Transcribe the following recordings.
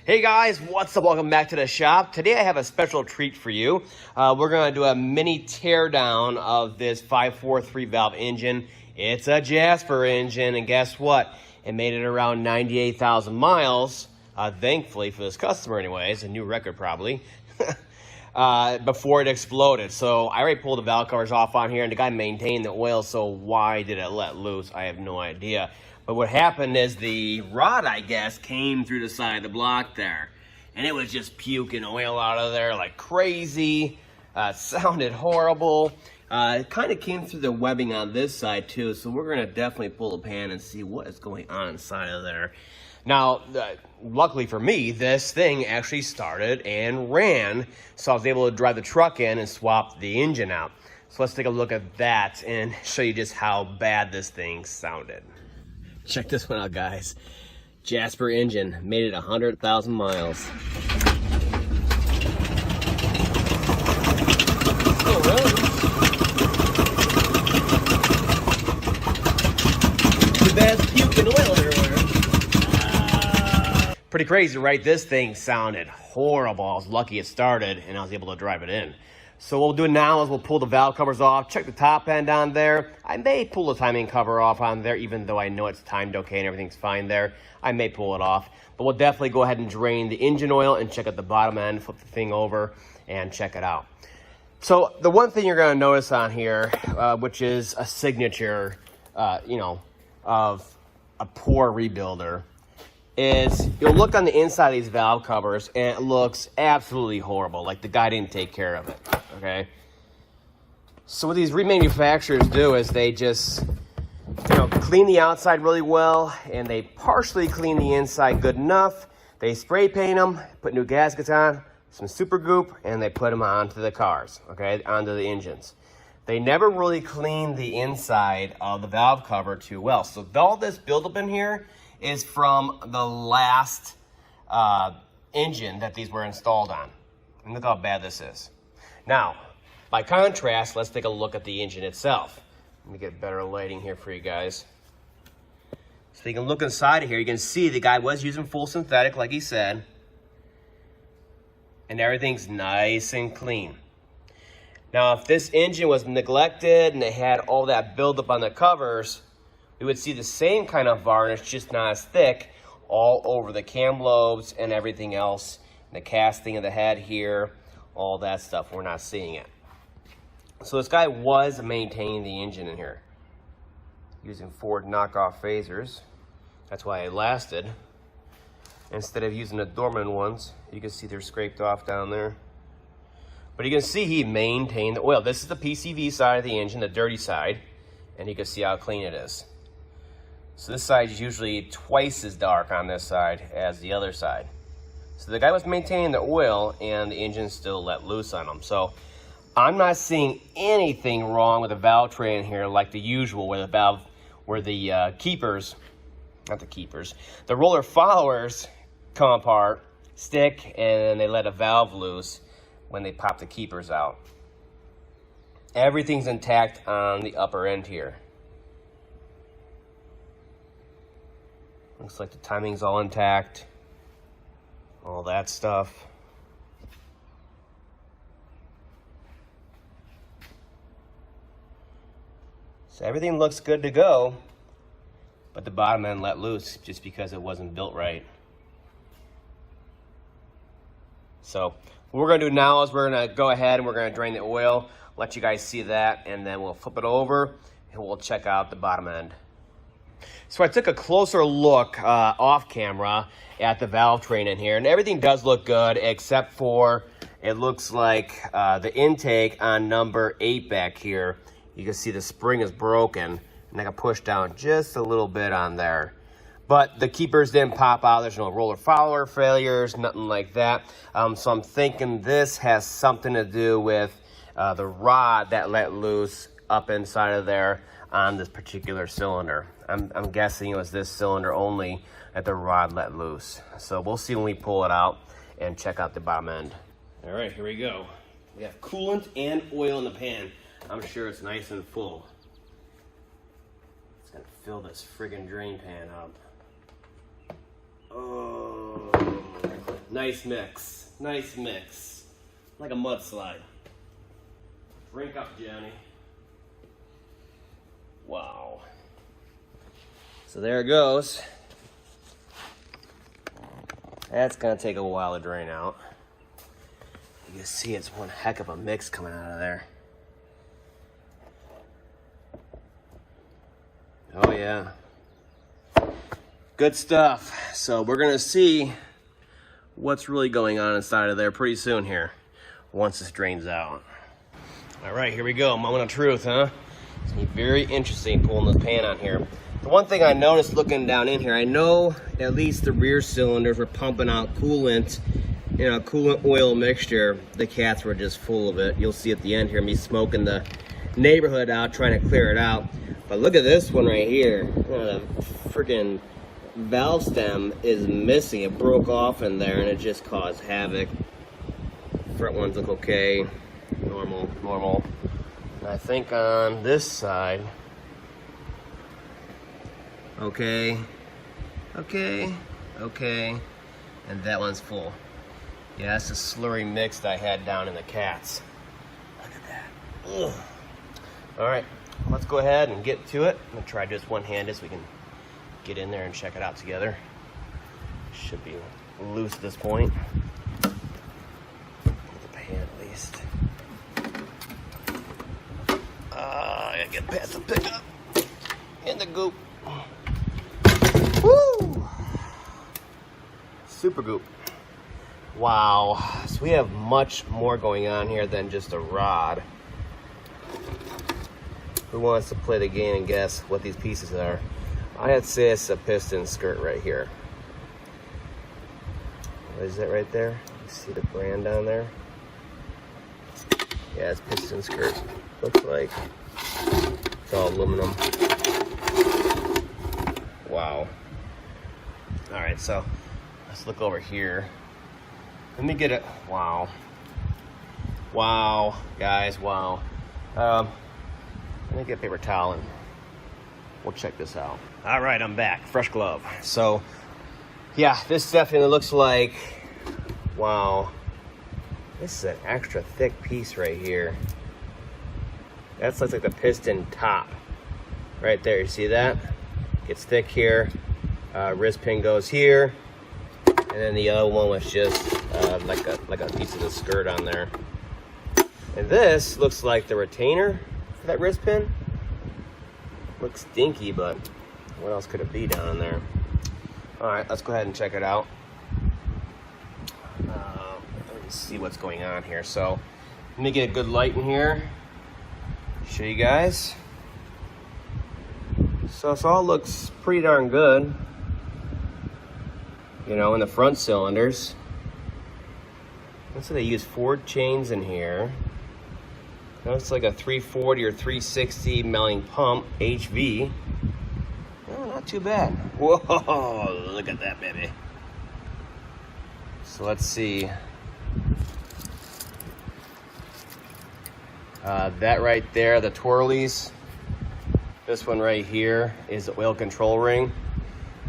Hey guys, what's up? Welcome back to the shop. Today I have a special treat for you. We're going to do a mini teardown of this 543 valve engine. It's a Jasper engine, and guess what? It made it around 98,000 miles, thankfully for this customer anyways, a new record probably, before it exploded. So I already pulled the valve covers off on here, and the guy maintained the oil, so why did it let loose? I have no idea. But what happened is the rod, I guess, came through the side of the block there. And it was just puking oil out of there like crazy. Sounded horrible. It kind of came through the webbing on this side too. So we're going to definitely pull the pan and see what is going on inside of there. Now, luckily for me, this thing actually started and ran. So I was able to drive the truck in and swap the engine out. So let's take a look at that and show you just how bad this thing sounded. Check this one out, guys. Jasper engine made it 100,000 miles. Still runs. Too bad it's puking oil everywhere. Pretty crazy, right? This thing sounded horrible. I was lucky it started and I was able to drive it in. So what we'll do now is we'll pull the valve covers off, check the top end on there. I may pull the timing cover off on there, even though I know it's timed okay and everything's fine there. I may pull it off, but we'll definitely go ahead and drain the engine oil and check out the bottom end, flip the thing over and check it out. So the one thing you're gonna notice on here, which is a signature, of a poor rebuilder, is you'll look on the inside of these valve covers and it looks absolutely horrible, like the guy didn't take care of it, okay? So what these remanufacturers do is they just, clean the outside really well and they partially clean the inside good enough. They spray paint them, put new gaskets on, some super goop, and they put them onto the cars, okay, onto the engines. They never really clean the inside of the valve cover too well. So all this buildup in here is from the last engine that these were installed on. And look how bad this is. Now, by contrast, let's take a look at the engine itself. Let me get better lighting here for you guys. So you can look inside of here, you can see the guy was using full synthetic like he said. And everything's nice and clean. Now, if this engine was neglected and they had all that buildup on the covers, we would see the same kind of varnish, just not as thick, all over the cam lobes and everything else. The casting of the head here, all that stuff, we're not seeing it. So this guy was maintaining the engine in here, using Ford knockoff phasers. That's why it lasted. Instead of using the Dorman ones, you can see they're scraped off down there. But you can see he maintained the oil. This is the PCV side of the engine, the dirty side, and you can see how clean it is. So this side is usually twice as dark on this side as the other side. So the guy was maintaining the oil and the engine still let loose on him. So I'm not seeing anything wrong with the valve tray in here like the usual where the roller followers come apart, stick, and they let a valve loose when they pop the keepers out. Everything's intact on the upper end here. Looks like the timing's all intact. All that stuff. So everything looks good to go, but the bottom end let loose just because it wasn't built right. So what we're gonna do now is we're gonna go ahead and we're gonna drain the oil, let you guys see that, and then we'll flip it over and we'll check out the bottom end. So I took a closer look off camera at the valve train in here, and everything does look good except for it looks like the intake on number 8 back here. You can see the spring is broken, and I can push down just a little bit on there. But the keepers didn't pop out. There's no roller follower failures, nothing like that. So I'm thinking this has something to do with the rod that let loose up inside of there on this particular cylinder. I'm guessing it was this cylinder only that the rod let loose. So we'll see when we pull it out and check out the bottom end. All right, here we go. We have coolant and oil in the pan. I'm sure it's nice and full. It's gonna fill this friggin' drain pan up. Oh. Nice mix. Nice mix. Like a mudslide. Drink up, Johnny. Wow. So there it goes. That's gonna take a while to drain out. You can see it's one heck of a mix coming out of there. Oh yeah. Good stuff. So we're gonna see what's really going on inside of there pretty soon here, once this drains out. All right, here we go. Moment of truth, huh? It's gonna be very interesting pulling this pan on here. The one thing I noticed looking down in here, I know at least the rear cylinders were pumping out coolant, you know, coolant oil mixture. The cats were just full of it. You'll see at the end here me smoking the neighborhood out, trying to clear it out. But look at this one right here. The freaking valve stem is missing. It broke off in there and it just caused havoc. Front ones look okay. Normal. And I think on this side, okay. And that one's full. Yeah, that's the slurry mix that I had down in the cats. Look at that. Ugh. All right, let's go ahead and get to it. I'm gonna try just one-handed so we can get in there and check it out together. Should be loose at this point. Get the pan at least. I gotta get past the pickup in the goop. Woo! Super goop. Wow. So we have much more going on here than just a rod. Who wants to play the game and guess what these pieces are? I'd say it's a piston skirt right here. What is that right there? You see the brand down there? Yeah, it's piston skirt. Looks like it's all aluminum. Wow. All right, so let's look over here. Let me get it. Wow, guys, wow. Let me get a paper towel and we'll check this out. All right, I'm back, fresh glove. So, yeah, this definitely looks like, wow. This is an extra thick piece right here. That looks like the piston top right there. You see that? Gets thick here. Wrist pin goes here, and then the other one was just like a piece of the skirt on there. And this looks like the retainer for that wrist pin. Looks stinky, but what else could it be down in there? All right, let's go ahead and check it out. Let me see what's going on here. So let me get a good light in here. Show you guys. So it all looks pretty darn good. You know, in the front cylinders. Looks like they use Ford chains in here. Looks like a 340 or 360 milling pump, HV. Oh, not too bad. Whoa, look at that, baby. So let's see. That right there, the twirlies. This one right here is the oil control ring.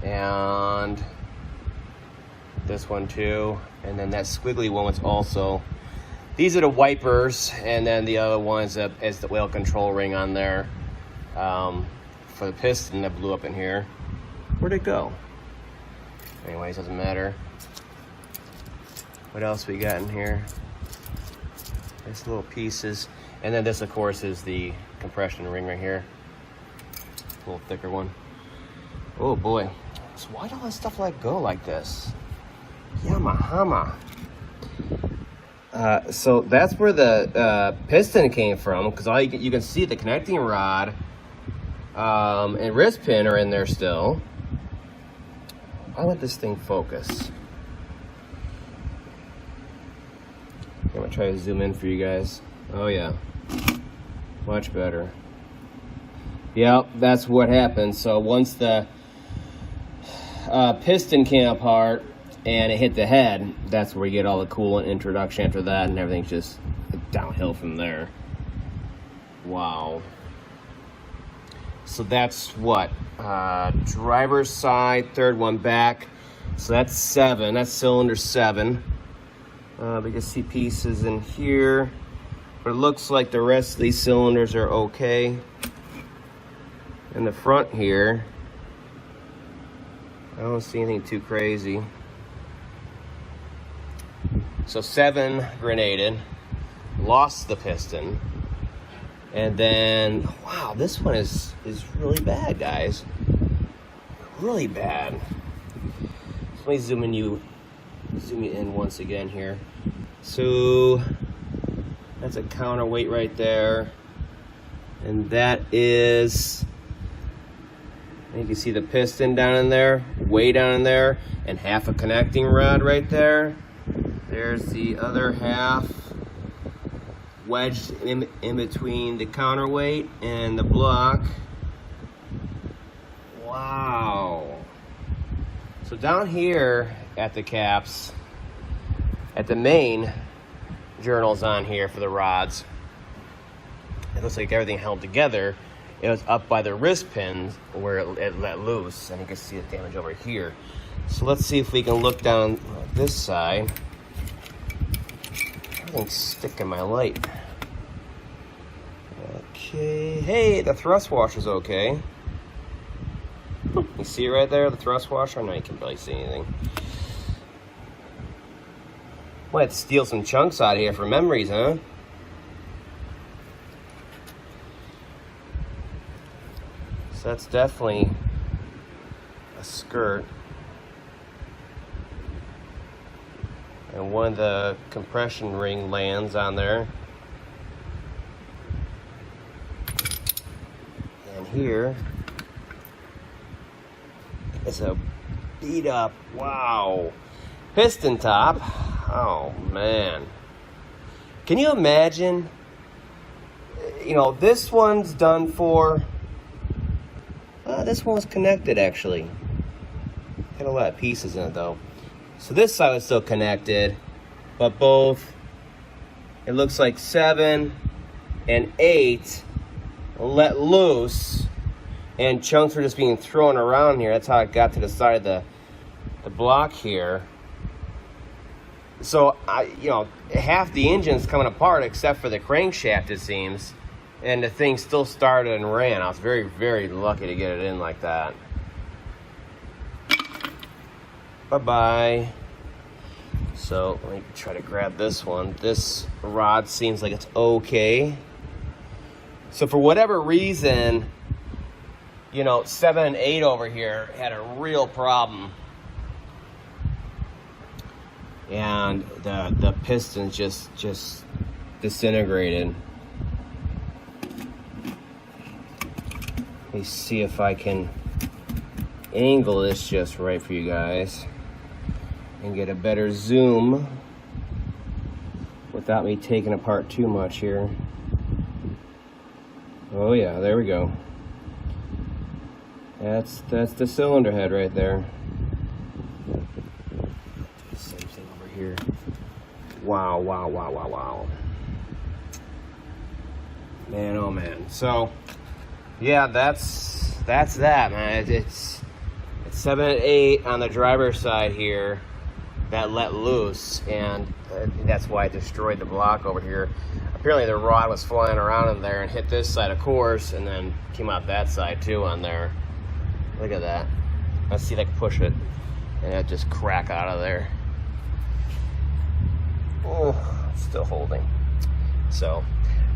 And this one too. And then that squiggly one was also, these are the wipers, and then the other one is the oil control ring on there for the piston that blew up in here. Where'd it go? Anyways, doesn't matter. What else we got in here? These little pieces. And then this, of course, is the compression ring right here. A little thicker one. Oh boy. So why do all this stuff go like this? Yamahama. So that's where the piston came from, because all you can see the connecting rod and wrist pin are in there still. I'll let this thing focus. I'm gonna try to zoom in for you guys. Oh yeah, much better. Yep, that's what happened. So once the piston came apart and it hit the head, that's where you get all the coolant introduction after that, and everything's just downhill from there. Wow. So that's what, driver's side, third one back. So that's 7, that's cylinder 7. We can see pieces in here, but it looks like the rest of these cylinders are okay. In the front here, I don't see anything too crazy. So 7 grenaded, lost the piston, and then, wow, this one is really bad, guys. Really bad. Let me zoom you in once again here. So that's a counterweight right there, and that is, you can see the piston down in there, way down in there, and half a connecting rod right there. There's the other half wedged in between the counterweight and the block. Wow. So down here at the caps, at the main journals on here for the rods, it looks like everything held together. It was up by the wrist pins where it let loose, and you can see the damage over here. So let's see if we can look down this side. Everything's sticking my light. Okay, hey, the thrust washer's okay. You see it right there, the thrust washer? No, you can barely see anything. Might have to steal some chunks out of here for memories, huh? So that's definitely a skirt. And one of the compression ring lands on there. And here is a beat up, wow, piston top. Oh man. Can you imagine? You know, this one's done for, this one's connected actually. Got a lot of pieces in it though. So this side was still connected, but both, it looks like 7 and 8 let loose, and chunks were just being thrown around here. That's how it got to the side of the block here. So you know, half the engine's coming apart except for the crankshaft, it seems, and the thing still started and ran. I was very, very lucky to get it in like that. Bye-bye. So let me try to grab this one. This rod seems like it's okay. So for whatever reason, you know, 7 and 8 over here had a real problem. And the pistons just disintegrated. Let me see if I can angle this just right for you guys and get a better zoom without me taking apart too much here. Oh yeah, there we go. That's the cylinder head right there. Same thing over here. Wow, wow, wow, wow, wow. Man, oh man. So yeah, that's that, man. It's 7 and 8 on the driver's side here that let loose, and that's why it destroyed the block over here. Apparently the rod was flying around in there and hit this side, of course, and then came out that side too on there. Look at that. Let's see if I can push it, and it just crack out of there. Oh, it's still holding. So,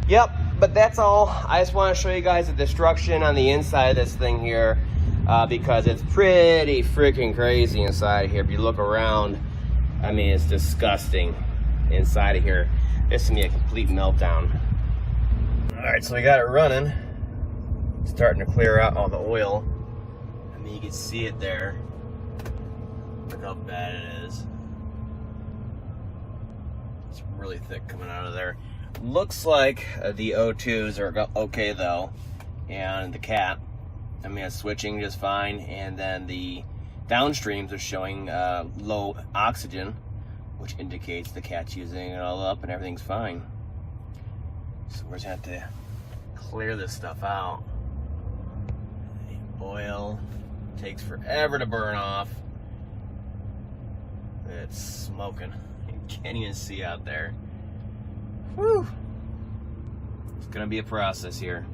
yep, but that's all. I just want to show you guys the destruction on the inside of this thing here, because it's pretty freaking crazy inside of here. If you look around, I mean, it's disgusting inside of here. This is gonna be a complete meltdown. All right, so we got it running. Starting to clear out all the oil. I mean, you can see it there. Look how bad it is. It's really thick coming out of there. Looks like the O2s are okay though, and the cap, I mean, it's switching just fine, and then the downstreams are showing low oxygen, which indicates the cat's using it all up and everything's fine. So we're just gonna have to clear this stuff out. Oil takes forever to burn off. It's smoking. You can't even see out there. Whew. It's gonna be a process here.